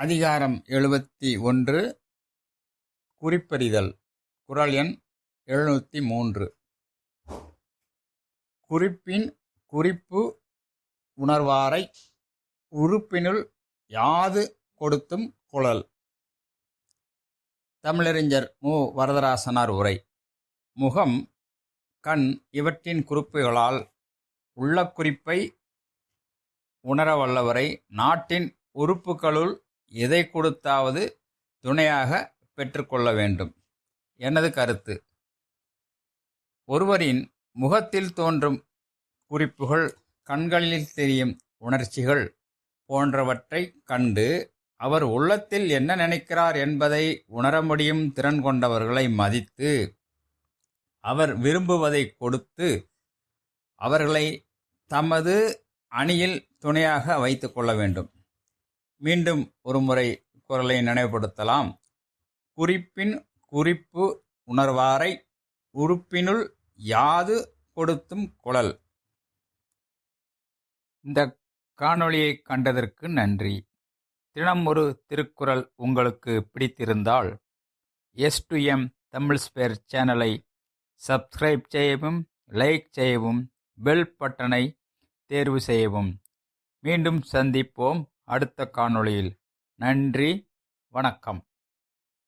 அதிகாரம் 71 குறிப்பறிதல். குறள் எண் 703. குறிப்பின் குறிப்பு உணர்வாரை உறுப்பினுள் யாது கொடுத்தும் குழல். தமிழறிஞர் மு. வரதராசனார் உரை. முகம், கண் இவற்றின் குறிப்புகளால் உள்ள குறிப்பை உணரவல்லவரை நாட்டின் உறுப்புகளுள் எதை கொடுத்தாவது துணையாக பெற்றுக்கொள்ள வேண்டும். எனது கருத்து. ஒருவரின் முகத்தில் தோன்றும் குறிப்புகள், கண்களில் தெரியும் உணர்ச்சிகள் போன்றவற்றை கண்டு அவர் உள்ளத்தில் என்ன நினைக்கிறார் என்பதை உணர முடியும் திறன் கொண்டவர்களை மதித்து அவர் விரும்புவதை கொடுத்து அவர்களை தமது அணியில் துணையாக வைத்து கொள்ள வேண்டும். மீண்டும் ஒரு முறை குறளை நினைவுபடுத்தலாம். குறிப்பின் குறிப்பு உணர்வாரை உறுப்பினுள் யாது கொடுத்தும் குழல். இந்த காணொளியை கண்டதற்கு நன்றி. தினம் ஒரு திருக்குறள் உங்களுக்கு பிடித்திருந்தால் S2M தமிழ் ஸ்பேர் சேனலை சப்ஸ்கிரைப் செய்யவும், லைக் செய்யவும், பெல் பட்டனை தேர்வு செய்யவும். மீண்டும் சந்திப்போம் அடுத்த காணொளியில். நன்றி, வணக்கம்.